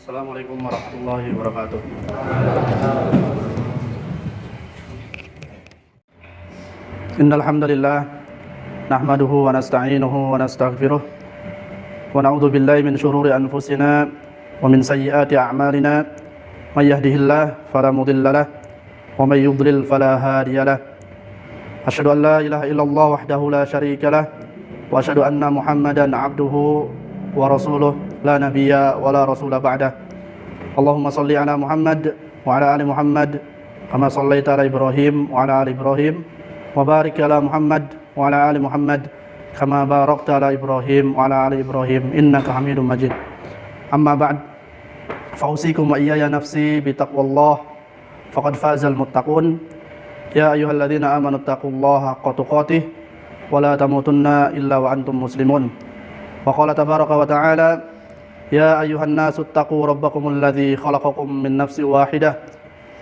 Assalamualaikum warahmatullahi wabarakatuh. Innal hamdalillah nahmaduhu wa nasta'inuhu wa nastaghfiruh wa na'udzu billahi min shururi anfusina wa min sayyiati a'malina may yahdihillahu fala mudilla lahu wa may yudlil fala hadiya lahu. Asyhadu an la ilaha illallah wahdahu la syarika lahu wa asyhadu anna Muhammadan 'abduhu wa rasuluh la nabiyya wa la rasula ba'dah. Allahumma shalli ala Muhammad wa ala ali Muhammad kama shallaita ala Ibrahim wa ala ali Ibrahim wa barik ala Muhammad wa ala ali Muhammad kama barakta ala Ibrahim wa ala ali Ibrahim innaka Hamidum Majid. Amma ba'd, fausikum wa iyaya nafsi bitaqwallah faqad fazal muttaqun. Ya ayyuhalladzina amanu taqullaha haqqa tuqatih wa la tamutunna illa wa antum muslimun. Wa qala tabaraka wa ta'ala ya ayyuhan nasu taqu rabbakumul ladzi khalaqakum min nafsin wahidah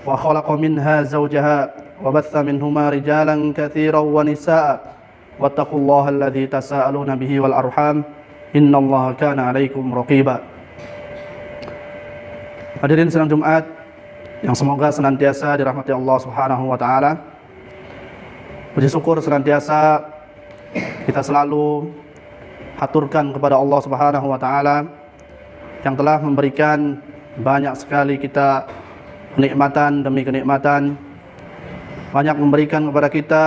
wa khalaqa minha zawjaha wa batha minhuma rijalan katsiran wa nisaa wattaqullaha alladzi tasaaluna bihi wal arham innallaha kana 'alaikum raqiba. Hadirin sidang Jumat yang semoga senantiasa dirahmati Allah Subhanahu wa taala. Puji syukur senantiasa kita selalu haturkan kepada Allah Subhanahu wa taala yang telah memberikan banyak sekali kita kenikmatan demi kenikmatan, banyak memberikan kepada kita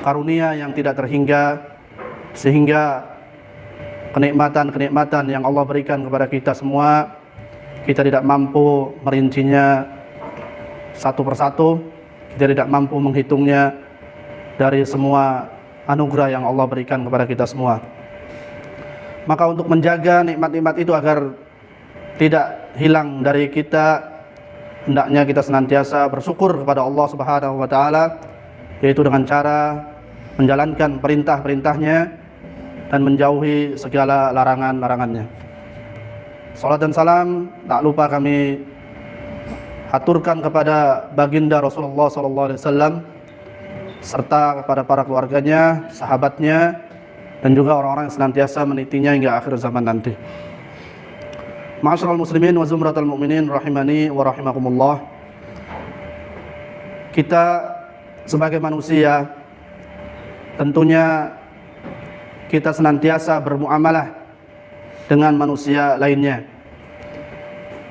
karunia yang tidak terhingga, sehingga kenikmatan-kenikmatan yang Allah berikan kepada kita semua kita tidak mampu merincinya satu persatu, kita tidak mampu menghitungnya dari semua anugerah yang Allah berikan kepada kita semua. Maka untuk menjaga nikmat-nikmat itu agar tidak hilang dari kita, hendaknya kita senantiasa bersyukur kepada Allah Subhanahu wa taala, yaitu dengan cara menjalankan perintah-perintahnya dan menjauhi segala larangan-larangannya. Salat dan salam tak lupa kami haturkan kepada baginda Rasulullah SAW serta kepada para keluarganya, sahabatnya, dan juga orang-orang yang senantiasa menitinya hingga akhir zaman nanti. Ma'asyiral muslimin wa zumratal mu'minin rahimani wa rahimakumullah. Kita sebagai manusia tentunya kita senantiasa bermuamalah dengan manusia lainnya.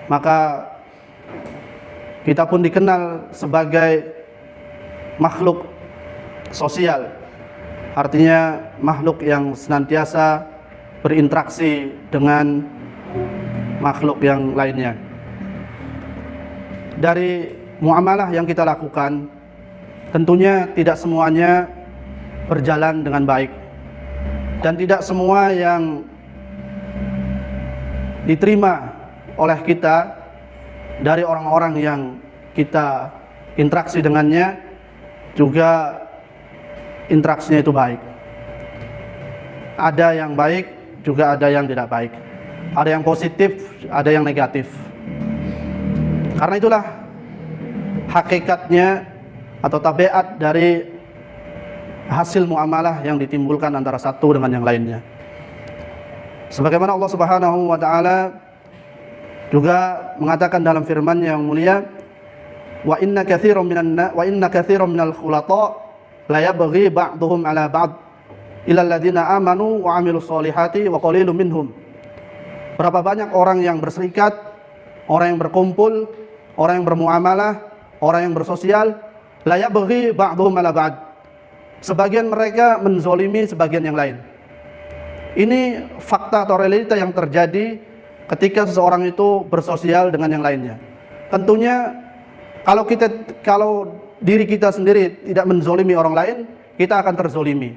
Maka kita pun dikenal sebagai makhluk sosial, artinya makhluk yang senantiasa berinteraksi dengan makhluk yang lainnya. Dari muamalah yang kita lakukan, tentunya tidak semuanya berjalan dengan baik, dan tidak semua yang diterima oleh kita dari orang-orang yang kita interaksi dengannya juga interaksinya itu baik. Ada yang baik, juga ada yang tidak baik. Ada yang positif, ada yang negatif. Karena itulah hakikatnya atau tabiat dari hasil muamalah yang ditimbulkan antara satu dengan yang lainnya. Sebagaimana Allah Subhanahu wa taala juga mengatakan dalam firman-Nya yang mulia, wa inna katsiran minal khulata la yabghi ba'dhum 'ala ba'd illa alladziina amanu wa 'amilus sholihati wa qalilun minhum. Berapa banyak orang yang berserikat, orang yang berkumpul, orang yang bermuamalah, orang yang bersosial, la yabghi ba'dhum 'ala ba'd. Sebagian mereka menzolimi sebagian yang lain. Ini fakta atau realita yang terjadi ketika seseorang itu bersosial dengan yang lainnya. Tentunya kalau diri kita sendiri tidak menzolimi orang lain, kita akan terzolimi.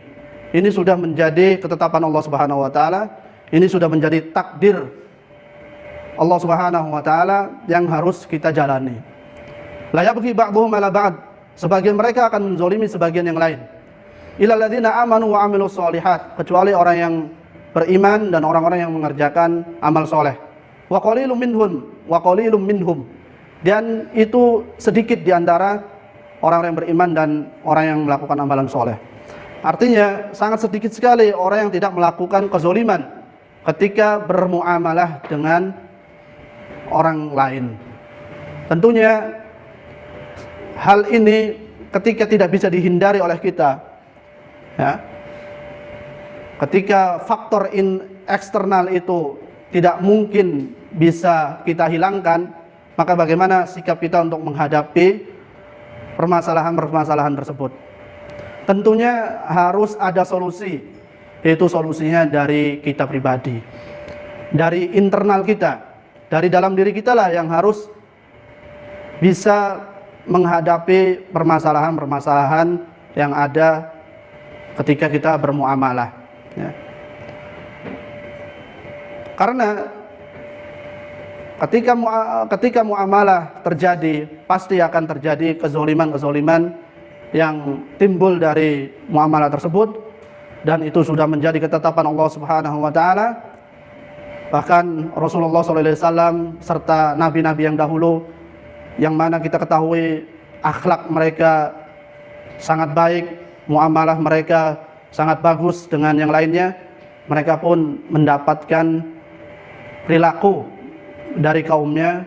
Ini sudah menjadi ketetapan Allah Subhanahu wa taala, ini sudah menjadi takdir Allah Subhanahu wa taala yang harus kita jalani. La yabghi ba'dhum 'ala ba'd. Sebagian mereka akan menzolimi sebagian yang lain. Illal ladzina amanu wa 'amilus sholihat, kecuali orang yang beriman dan orang-orang yang mengerjakan amal soleh. Wa qalilum minhum, dan itu sedikit di antara orang yang beriman dan orang yang melakukan amalan soleh. Artinya sangat sedikit sekali orang yang tidak melakukan kezoliman ketika bermuamalah dengan orang lain. Tentunya hal ini ketika tidak bisa dihindari oleh kita, ya, ketika faktor eksternal itu tidak mungkin bisa kita hilangkan, maka bagaimana sikap kita untuk menghadapi permasalahan-permasalahan tersebut? Tentunya harus ada solusi, yaitu solusinya dari kita pribadi, dari internal kita, dari dalam diri kita lah yang harus bisa menghadapi permasalahan-permasalahan yang ada ketika kita bermuamalah, ya. Karena ketika muamalah terjadi, pasti akan terjadi kezoliman-kezoliman yang timbul dari muamalah tersebut, dan itu sudah menjadi ketetapan Allah Subhanahu wa taala. Bahkan Rasulullah SAW serta nabi-nabi yang dahulu, yang mana kita ketahui akhlak mereka sangat baik, muamalah mereka sangat bagus dengan yang lainnya, mereka pun mendapatkan perilaku dari kaumnya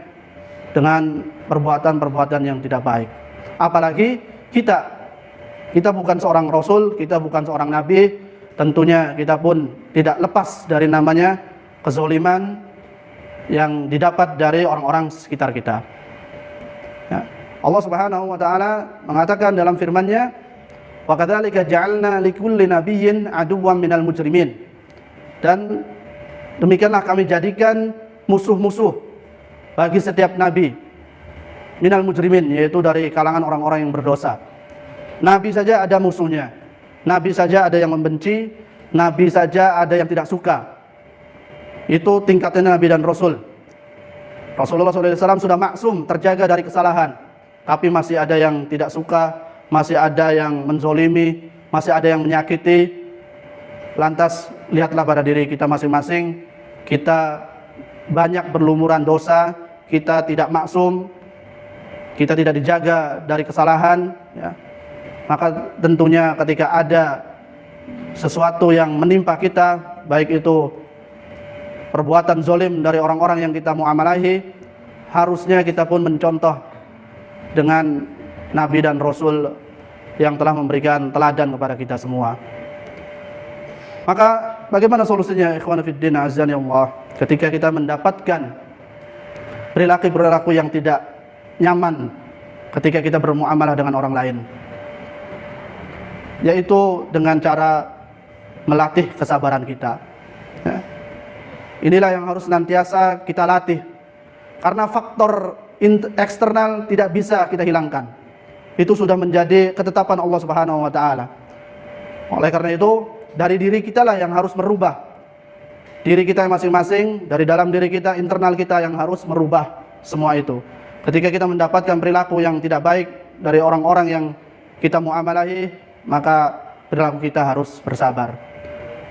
dengan perbuatan-perbuatan yang tidak baik. Apalagi kita bukan seorang rasul, kita bukan seorang nabi, tentunya kita pun tidak lepas dari namanya kezoliman yang didapat dari orang-orang sekitar kita, ya. Allah Subhanahu wa taala mengatakan dalam firman-Nya, wa kadzalika ja'alna likulli nabiyyin aduwwan minal mujrimin, dan demikianlah kami jadikan musuh-musuh bagi setiap nabi minal mujrimin, yaitu dari kalangan orang-orang yang berdosa. Nabi saja ada musuhnya, nabi saja ada yang membenci, nabi saja ada yang tidak suka. Itu tingkatnya nabi dan rasul. Rasulullah SAW sudah maksum, terjaga dari kesalahan, tapi masih ada yang tidak suka, masih ada yang menzolimi, masih ada yang menyakiti. Lantas lihatlah pada diri kita masing-masing, kita banyak berlumuran dosa, kita tidak maksum, kita tidak dijaga dari kesalahan, ya. Maka tentunya ketika ada sesuatu yang menimpa kita, baik itu perbuatan zolim dari orang-orang yang kita muamalahi, harusnya kita pun mencontoh dengan nabi dan rasul yang telah memberikan teladan kepada kita semua. Maka bagaimana solusinya, ikhwan fiddin azani Allah, ketika kita mendapatkan perilaku-perilaku yang tidak nyaman ketika kita bermuamalah dengan orang lain? Yaitu dengan cara melatih kesabaran kita, ya. Inilah yang harus senantiasa kita latih, karena faktor eksternal tidak bisa kita hilangkan. Itu sudah menjadi ketetapan Allah Subhanahu wa taala. Oleh karena itu, dari diri kita lah yang harus merubah. Diri kita masing-masing, dari dalam diri kita, internal kita yang harus merubah semua itu. Ketika kita mendapatkan perilaku yang tidak baik dari orang-orang yang kita muamalahi, maka perilaku kita harus bersabar.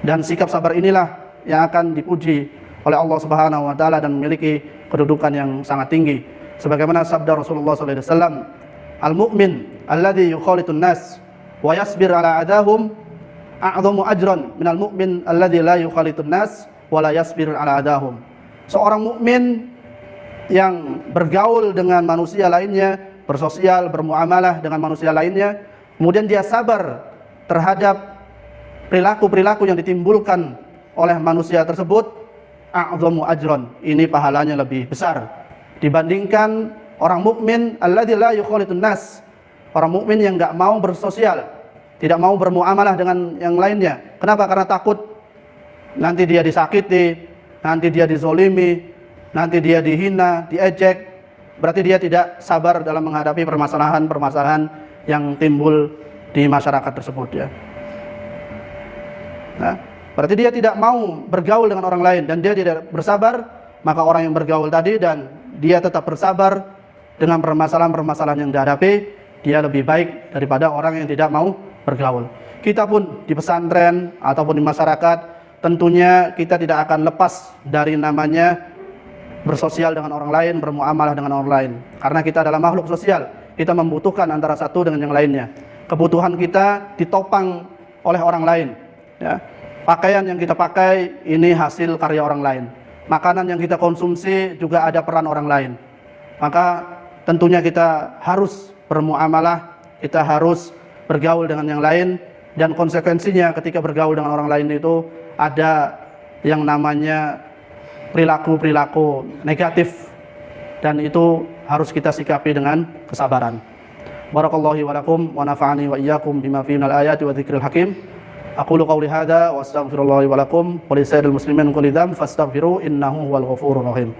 Dan sikap sabar inilah yang akan dipuji oleh Allah Subhanahu wa taala dan memiliki kedudukan yang sangat tinggi. Sebagaimana sabda Rasulullah SAW, al-mu'min alladhi yukhalitun nas wa yasbir ala adahum a'dhamu ajran minal mu'min alladzi la yukhalitun nas wa la yasbiru ala adahum. Seorang mukmin yang bergaul dengan manusia lainnya, bersosial, bermuamalah dengan manusia lainnya, kemudian dia sabar terhadap perilaku-perilaku yang ditimbulkan oleh manusia tersebut, a'dhamu ajran, ini pahalanya lebih besar dibandingkan orang mukmin alladzi la yukhalitun nas, orang mukmin yang enggak mau bersosial, tidak mau bermuamalah dengan yang lainnya. Kenapa? Karena takut nanti dia disakiti, nanti dia dizolimi, nanti dia dihina, diejek. Berarti dia tidak sabar dalam menghadapi permasalahan-permasalahan yang timbul di masyarakat tersebut, ya. Nah, berarti dia tidak mau bergaul dengan orang lain dan dia tidak bersabar. Maka orang yang bergaul tadi dan dia tetap bersabar dengan permasalahan-permasalahan yang dihadapi, dia lebih baik daripada orang yang tidak mau bergaul. Kita pun di pesantren ataupun di masyarakat, tentunya kita tidak akan lepas dari namanya bersosial dengan orang lain, bermuamalah dengan orang lain. Karena kita adalah makhluk sosial, kita membutuhkan antara satu dengan yang lainnya. Kebutuhan kita ditopang oleh orang lain, ya. Pakaian yang kita pakai ini hasil karya orang lain. makanan yang kita konsumsi juga ada peran orang lain. Maka tentunya kita harus bermuamalah, kita harus bergaul dengan yang lain, dan konsekuensinya ketika bergaul dengan orang lain itu ada yang namanya perilaku-perilaku negatif, dan itu harus kita sikapi dengan kesabaran. Barakallahu wa lakum wa nafa'ani wa iyyakum bima fihi minal ayati wa dzikril hakim. Aqulu qawli hadza wa astaghfirullahi wa lakum wa lisa'iril muslimin kulli dzam fastaghfiru innahu huwal ghafurur rahim.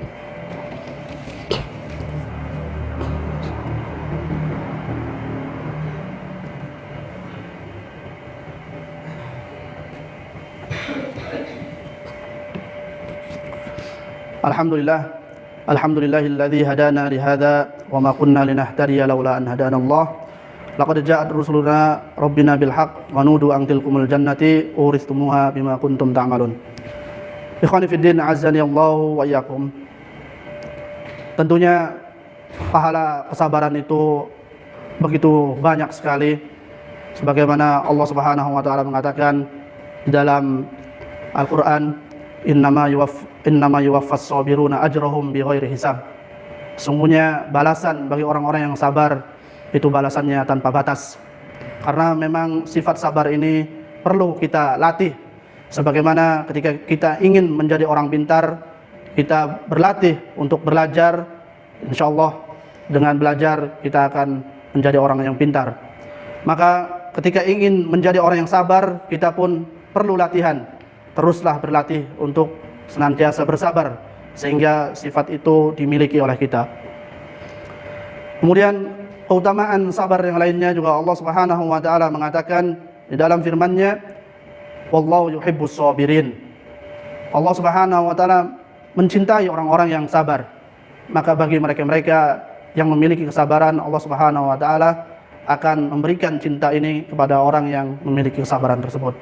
Alhamdulillahilladzi hadana li hadza wa ma kunna linahtadiya laula an hadanallah. Laqad ja'at rusuluna rabbina bil haqq wa nudu an tilkumul jannati uristumuha bima kuntum ta'malun. Ikhwani fid din, azzani Allah wa iyyakum. Tentunya pahala kesabaran itu begitu banyak sekali, sebagaimana Allah Subhanahu wa taala mengatakan di dalam Al-Qur'an, innama yuwaffas sabiruna ajrahum bighairi hisab. Sungguhnya balasan bagi orang-orang yang sabar itu balasannya tanpa batas. Karena memang sifat sabar ini perlu kita latih. Sebagaimana ketika kita ingin menjadi orang pintar, kita berlatih untuk belajar. Insyaallah dengan belajar kita akan menjadi orang yang pintar. Maka ketika ingin menjadi orang yang sabar, kita pun perlu latihan. Teruslah berlatih untuk senantiasa bersabar, sehingga sifat itu dimiliki oleh kita. Kemudian keutamaan sabar yang lainnya juga Allah Subhanahu wa taala mengatakan di dalam firman-Nya, wallahu yuhibbus sabirin. Allah Subhanahu wa taala mencintai orang-orang yang sabar. Maka bagi mereka-mereka yang memiliki kesabaran, Allah Subhanahu wa taala akan memberikan cinta ini kepada orang yang memiliki kesabaran tersebut.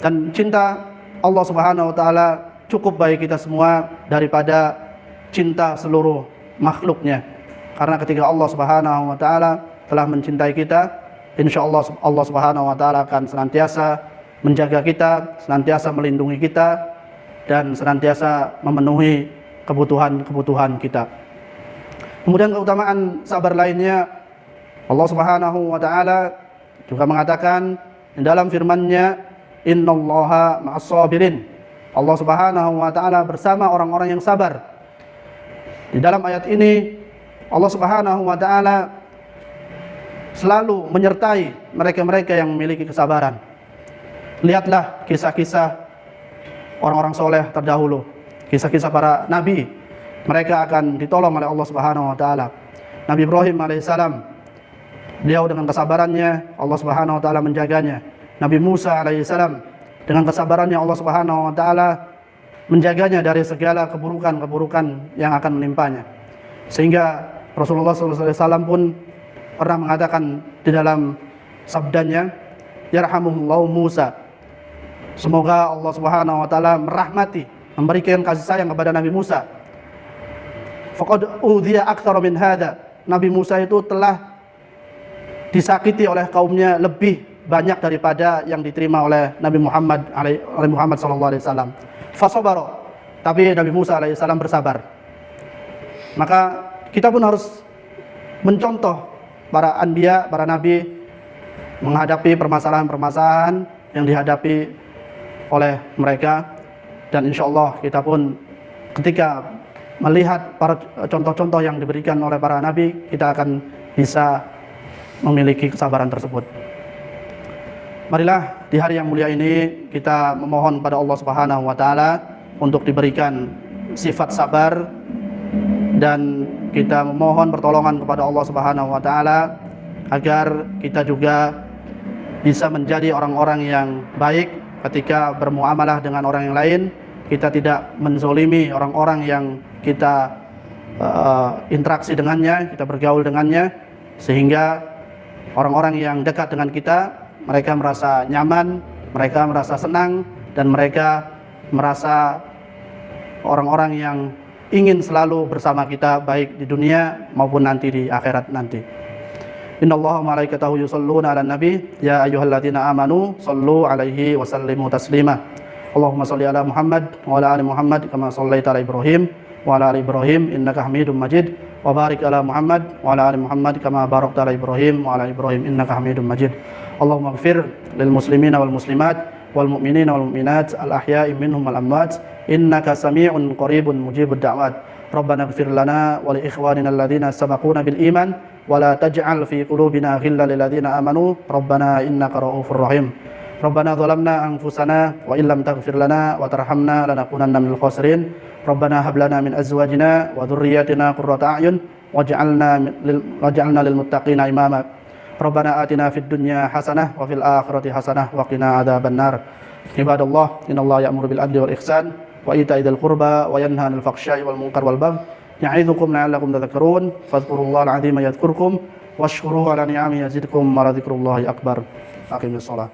Dan cinta Allah Subhanahu wa taala cukup bagi kita semua daripada cinta seluruh makhluknya. Karena ketika Allah Subhanahu wa taala telah mencintai kita, insyaallah Allah Subhanahu wa taala akan senantiasa menjaga kita, senantiasa melindungi kita, dan senantiasa memenuhi kebutuhan-kebutuhan kita. Kemudian keutamaan sabar lainnya, Allah Subhanahu wa taala juga mengatakan di dalam firman-Nya, innallaha ma'as sabirin. Allah Subhanahu wa taala bersama orang-orang yang sabar. Di dalam ayat ini Allah Subhanahu wa taala selalu menyertai mereka-mereka yang memiliki kesabaran. Lihatlah kisah-kisah orang-orang soleh terdahulu, kisah-kisah para nabi. Mereka akan ditolong oleh Allah Subhanahu wa taala. Nabi Ibrahim alaihissalam, beliau dengan kesabarannya Allah Subhanahu wa taala menjaganya. Nabi Musa alaihissalam, dengan kesabarannya Allah Subhanahu wa taala menjaganya dari segala keburukan-keburukan yang akan menimpanya. Sehingga Rasulullah SAW pun pernah mengatakan di dalam sabdanya, yarhamuhullahu Musa, semoga Allah Subhanahu wa taala merahmati, memberikan kasih sayang kepada Nabi Musa. Faqad udhiya aktsara min hadza. Nabi Musa itu telah disakiti oleh kaumnya lebih banyak daripada yang diterima oleh Nabi Muhammad SAW. Fasabara, tapi Nabi Musa alaihissalam bersabar. Maka kita pun harus mencontoh para anbiya, para nabi menghadapi permasalahan-permasalahan yang dihadapi oleh mereka. Dan insyaallah kita pun ketika melihat para contoh-contoh yang diberikan oleh para nabi, kita akan bisa memiliki kesabaran tersebut. Marilah di hari yang mulia ini kita memohon pada Allah Subhanahu wa taala untuk diberikan sifat sabar, dan kita memohon pertolongan kepada Allah Subhanahu wa taala agar kita juga bisa menjadi orang-orang yang baik ketika bermuamalah dengan orang yang lain. Kita tidak menzolimi orang-orang yang kita interaksi dengannya, kita bergaul dengannya, sehingga orang-orang yang dekat dengan kita mereka merasa nyaman, mereka merasa senang, dan mereka merasa orang-orang yang ingin selalu bersama kita baik di dunia maupun nanti di akhirat nanti. Innallaha wa malaikatahu yusholluna 'alan nabi ya ayyuhalladzina amanu shallu 'alaihi wa sallimu taslima. Allahumma shalli ala Muhammad wa ala ali Muhammad kama shallaita ala Ibrahim wa ala ali Ibrahim innaka Hamidum Majid. Wa barik ala Muhammad wa ala ali Muhammad kama barakta ala Ibrahim wa ala ali Ibrahim innaka Hamidum Majid. Allahumma ighfir lil muslimina wal muslimat wal mu'minina wal mu'minat al ahya'i minhum wal amwat innaka sami'un qaribun mujibud da'wat. Rabbana ighfir lana wa li ikhwanina alladhina sabaquna bil iman wa la taj'al fi qulubina ghillan lil ladzina amanu rabbana innaka ra'ufur rahim. Rabbana zalamna anfusana wa illam taghfir lana wa tarhamna lanakunanna minal khasirin. Rabbana hab lana min azwajina wa dhurriyyatina qurrata a'yun waj'alna lil muttaqina imama. Rabbana atina fid dunya hasanah wa fil akhirati hasanah wa qina adzabannar. Ibadallah, innallaha ya'muru bil adli wal ihsan wa ita'i dzil qurba wa yanha 'anil fahsya'i wal munkar wal baghi ya'idzukum la'allakum tadhakkarun. Fadhkurullaha al-'azima yadhkurkum washkuruhu 'ala ni'amihi yazidkum wa la dzikrullahi akbar. Aqimissalah.